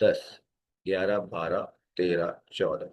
10, 11, 12, 13, 14।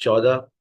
14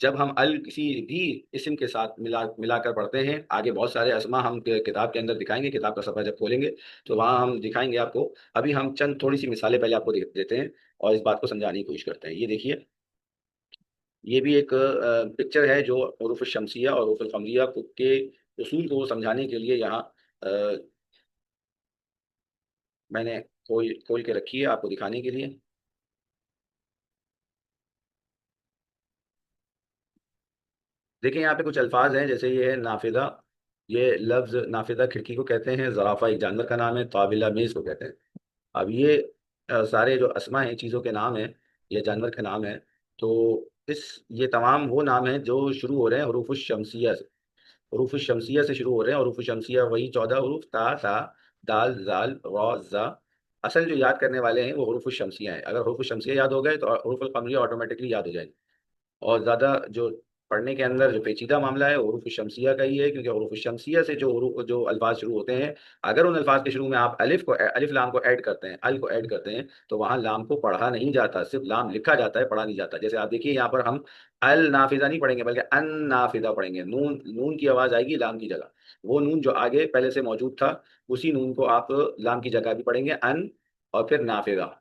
جب ہم ال کسی بھی اسم کے ساتھ ملا کر پڑھتے ہیں، آگے بہت سارے اسما ہم کتاب کے اندر دکھائیں گے، کتاب کا صفحہ جب کھولیں گے تو وہاں ہم دکھائیں گے آپ کو۔ ابھی ہم چند تھوڑی سی مثالیں پہلے آپ کو دیتے ہیں اور اس بات کو سمجھانے کی کوشش کرتے ہیں۔ یہ دیکھیے، یہ بھی ایک پکچر ہے جو حروف الشمسیہ اور حروف القمریہ کے اصول کو سمجھانے کے لیے یہاں آ، میں نے کھول کے رکھی ہے آپ کو دکھانے کے لیے۔ دیکھیں یہاں پہ کچھ الفاظ ہیں، جیسے یہ ہے نافذہ، یہ لفظ نافذہ کھڑکی کو کہتے ہیں، زرافہ ایک جانور کا نام ہے، طاولہ میز کو کہتے ہیں۔ اب یہ سارے جو اسما ہیں، چیزوں کے نام ہیں یا جانور کے نام ہیں، تو اس یہ تمام وہ نام ہیں جو شروع ہو رہے ہیں حروف الشمسیہ سے، حروف الشمسیہ سے شروع ہو رہے ہیں۔ حروف الشمسیہ وہی 14 حروف، تا ثا دال زال را زا۔ اصل جو یاد کرنے والے ہیں وہ حروف الشمسیہ ہیں، اگر حروف الشمسیہ یاد ہو گئے تو حروف القمریہ آٹومیٹکلی یاد ہو جائیں گے۔ اور زیادہ جو پڑھنے کے اندر جو پیچیدہ معاملہ ہے وہ حروف الشمسیہ کا ہی ہے، کیونکہ حروف الشمسیہ سے جو الفاظ شروع ہوتے ہیں، اگر ان الفاظ کے شروع میں آپ الف لام کو ایڈ کرتے ہیں، ال کو ایڈ کرتے ہیں، تو وہاں لام کو پڑھا نہیں جاتا، صرف لام لکھا جاتا ہے، پڑھا نہیں جاتا۔ جیسے آپ دیکھیے یہاں پر ہم النافذہ نہیں پڑھیں گے بلکہ ان نافذہ پڑھیں گے، نون نون کی آواز آئے گی لام کی جگہ، وہ نون جو آگے پہلے سے موجود تھا اسی نون کو آپ لام کی جگہ بھی پڑھیں گے، ان اور پھر نافذہ۔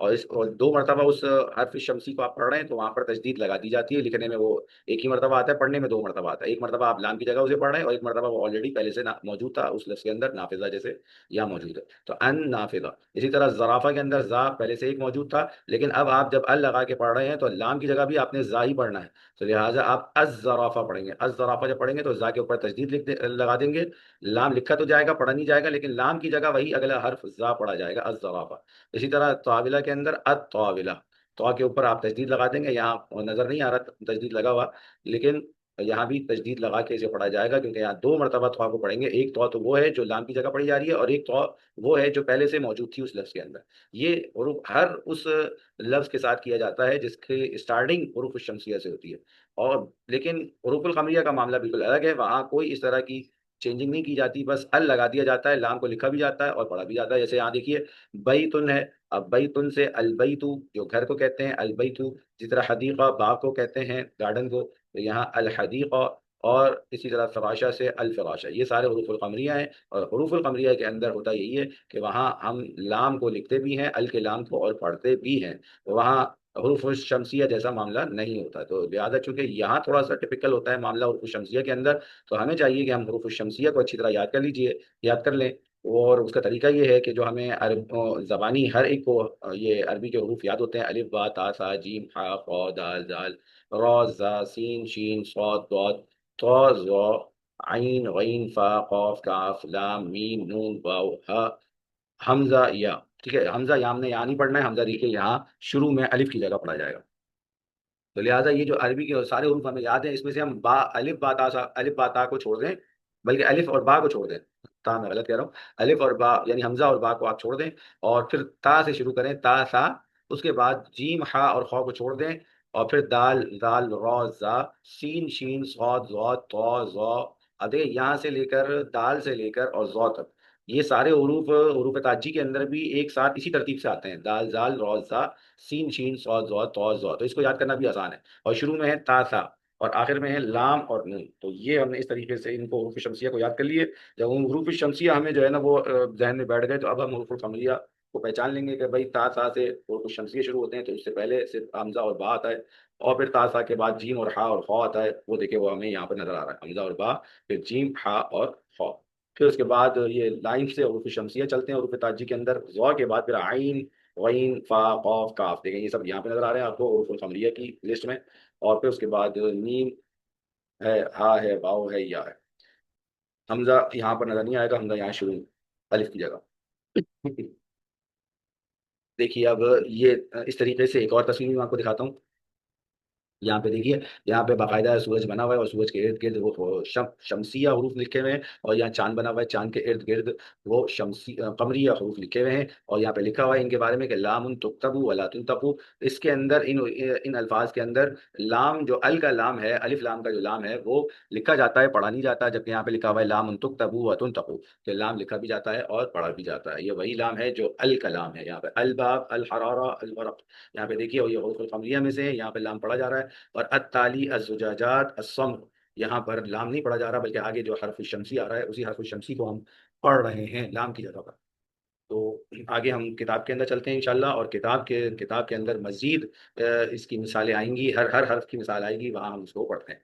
اور دو مرتبہ اس حرف شمسی کو آپ پڑھ رہے ہیں تو وہاں پر تشدید لگا دی جاتی ہے، لکھنے میں وہ ایک ہی مرتبہ آتا ہے، پڑھنے میں دو مرتبہ آتا ہے، ایک مرتبہ آپ لام کی جگہ اسے پڑھ رہے ہیں اور ایک مرتبہ وہ آلریڈی پہلے سے موجود تھا اس لفظ کے اندر، نافذہ جیسے یہاں موجود ہے تو ان نافذہ۔ اسی طرح زرافہ کے اندر زا پہلے سے ایک موجود تھا، لیکن اب آپ جب ال لگا کے پڑھ رہے ہیں تو لام کی جگہ بھی آپ نے زا ہی پڑھنا ہے، تو لہٰذا آپ الزرافہ پڑھیں گے، الزرافہ جب پڑھیں گے تو زا کے اوپر تشدید لگا دیں گے، لام لکھا تو جائے گا پڑھا نہیں جائے گا، لیکن لام کی جگہ وہی اگلا حرف زا پڑھا جائے گا، الزرافہ۔ اسی طرح طاولہ کے اندر الطاولہ، تو کے اوپر آپ تشدید لگا دیں گے، یہاں نظر نہیں آ رہا تشدید لگا ہوا، لیکن یہاں بھی تشدید لگا کے اسے پڑھا جائے گا، کیونکہ یہاں دو مرتبہ تو کو پڑھیں گے، ایک تو وہ ہے جو لام کی جگہ پڑھی جا رہی ہے اور ایک تو وہ ہے جو پہلے سے موجود تھی اس لفظ کے اندر۔ یہ حروف ہر اس لفظ کے ساتھ کیا جاتا ہے جس کی اسٹارٹنگ حروف الشمسیہ سے ہوتی ہے، اور لیکن حروف القمریہ کا معاملہ بالکل الگ ہے، وہاں کوئی اس طرح کی چینجنگ نہیں کی جاتی، بس ال لگا دیا جاتا ہے، لام کو لکھا بھی جاتا ہے اور پڑھا بھی جاتا ہے۔ جیسے یہاں دیکھیے بیتن ہے، اب بیتن سے البیتو جو گھر کو کہتے ہیں، البیتو، جس طرح حدیقہ باغ کو کہتے ہیں، گارڈن کو، تو یہاں الحدیقہ، اور اسی طرح فراشہ سے الفراشہ، یہ سارے حروف القمریہ ہیں۔ اور حروف القمریہ کے اندر ہوتا یہی ہے کہ وہاں ہم لام کو لکھتے بھی ہیں، ال کے لام کو، اور پڑھتے بھی ہیں، وہاں حروف الشمسیہ جیسا معاملہ نہیں ہوتا۔ تو لہٰذا چونکہ یہاں تھوڑا سا ٹپیکل ہوتا ہے معاملہ حروف الشمسیہ کے اندر، تو ہمیں چاہیے کہ ہم حروف الشمسیہ کو اچھی طرح یاد کر لیجئے، یاد کر لیں۔ اور اس کا طریقہ یہ ہے کہ جو ہمیں زبانی ہر ایک کو یہ عربی کے حروف یاد ہوتے ہیں، الف با تا سا جیم ہا قا دال زال را زا سین شین صاد ضاد طا ظا عین غین فا قاف کاف لام میم نون واو ہا حمزہ یا، ٹھیک ہے، حمزہ یا ہم نے یہاں نہیں پڑھنا ہے، حمزہ دیکھیے یہاں شروع میں الف کی جگہ پڑھا جائے گا۔ تو لہٰذا یہ جو عربی کے سارے حروف ہمیں یاد ہیں، اس میں سے ہم با الف با تا الف با تا کو چھوڑ دیں، بلکہ الف اور با کو چھوڑ دیں، تا میں غلط کہہ رہا ہوں، الف اور با یعنی حمزہ اور با کو آپ چھوڑ دیں، اور پھر تا سے شروع کریں، تا سا، اس کے بعد جیم ہا اور خا کو چھوڑ دیں، اور پھر دال دال را زا سین شین صاد ضاد طا ظا، اب دیکھیں یہاں سے لے کر دال سے لے کر اور ضا تک، یہ سارے حروف حروف تاجی کے اندر بھی ایک ساتھ اسی ترتیب سے آتے ہیں، دال زال را زا سین شین صاد ضاد طا ظا، تو اس کو یاد کرنا بھی آسان ہے، اور شروع میں ہے تا سا اور آخر میں ہے لام اور نون، تو یہ ہم نے اس طریقے سے ان کو حروف شمسیہ کو یاد کر لیے۔ جب ان حروف شمسیہ ہمیں جو ہے نا وہ ذہن میں بیٹھ گئے، تو اب ہم حروف القمریہ کو پہچان لیں گے کہ بھائی تا سا سے حروف شمسیہ شروع ہوتے ہیں، تو اس سے پہلے صرف حمزہ اور با آتا ہے، اور پھر تا سا کے بعد جیم اور ہا اور خا آتا ہے، وہ دیکھیں وہ ہمیں یہاں پر نظر آ رہا ہے، حمزہ اور با، پھر جیم ہا اور خا، پھر اس کے بعد یہ لائن سے حروف شمسیہ چلتے ہیں حروف تاجی کے اندر، ضا کے بعد پھر عین غین فا قاف کاف، دیکھیں یہ سب یہاں پہ نظر آ رہے ہیں آپ کو حروف القمریہ کی لسٹ میں، اور پھر اس کے بعد نیم ہے، ہا ہے، واؤ ہے، یا ہے، حمزہ یہاں پر نظر نہیں آئے گا، حمزہ یہاں شروع الف کی جگہ۔ دیکھیے اب یہ اس طریقے سے ایک اور تصویر میں آپ کو دکھاتا ہوں، یہاں پہ دیکھیے، یہاں پہ باقاعدہ سورج بنا ہوا ہے اور سورج کے ارد گرد وہ شمسیہ حروف لکھے ہوئے ہیں، اور یہاں چاند بنا ہوا ہے، چاند کے ارد گرد وہ قمریہ حروف لکھے ہوئے ہیں، اور یہاں پہ لکھا ہوا ہے ان کے بارے میں کہ لام تکتبو ولا تنطقو، اس کے اندر ان الفاظ کے اندر لام جو ال کا لام ہے، الف لام کا جو لام ہے وہ لکھا جاتا ہے، پڑھا نہیں جاتا، جبکہ یہاں پہ لکھا ہوا ہے لام تکتبو و تنطقو، کہ لام لکھا بھی جاتا ہے اور پڑھا بھی جاتا ہے، یہ وہی لام ہے جو ال کا لام ہے، یہاں پہ الباب الحرارہ الورق، یہاں پہ دیکھیے اور یہ حروف القمریہ میں سے ہے، یہاں پہ لام پڑھا جا رہا ہے، اور التالی الزجاجات الصمغ، یہاں پر لام نہیں پڑھا جا رہا بلکہ آگے جو حرف الشمسی آ رہا ہے اسی حرف الشمسی کو ہم پڑھ رہے ہیں لام کی جگہ پر. تو آگے ہم کتاب کے اندر چلتے ہیں انشاءاللہ، اور کتاب کے اندر مزید اس کی مثالیں آئیں گی، ہر حرف کی مثال آئے گی، وہاں ہم اس کو پڑھتے ہیں.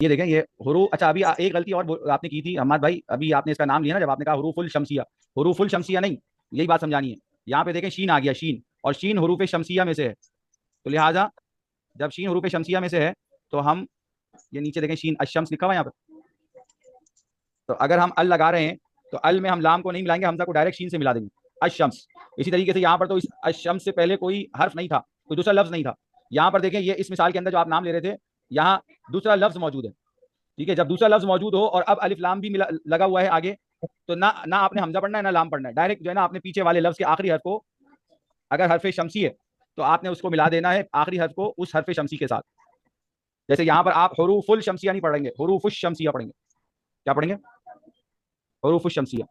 یہ دیکھیں یہ حروف. اچھا ابھی ایک غلطی اور آپ نے کی تھی حماد بھائی، ابھی آپ نے اس کا نام لیا نا جب آپ نے کہا حروف الشمسیہ. حروف الشمسیہ نہیں، یہی بات سمجھانی ہے. یہاں پہ دیکھیں شین آ گیا، شین، اور شین حروف شمسیہ میں سے ہے. تو لہٰذا جب شین حروف شمسیہ میں سے ہے تو ہم یہ نیچے دیکھیں شین الشمس لکھا ہوا ہے یہاں پہ. تو اگر ہم ال لگا رہے ہیں تو ال میں ہم لام کو نہیں ملائیں گے، حمزہ کو ڈائریکٹ شین سے ملا دیں گے، الشمس. اسی طریقے سے یہاں پر تو اس الشمس سے پہلے کوئی حرف نہیں تھا، کوئی دوسرا لفظ نہیں تھا. یہاں پر دیکھیں یہ اس مثال کے اندر جو آپ نام لے رہے تھے یہاں دوسرا لفظ موجود ہے. ٹھیک ہے، جب دوسرا لفظ موجود ہو اور اب الف لام بھی لگا ہوا ہے آگے، تو نہ آپ نے حمزہ پڑھنا ہے نہ لام پڑھنا ہے، ڈائریکٹ جو ہے نا آپ نے پیچھے والے لفظ کے آخری حرف کو، اگر حرف شمسی ہے تو آپ نے اس کو ملا دینا ہے آخری حرف کو اس حرف شمسی کے ساتھ. جیسے یہاں پر آپ حروف الشمسیہ نہیں پڑھیں گے، حروف الشمسیہ پڑھیں گے. کیا پڑھیں گے؟ حروف الشمسیہ.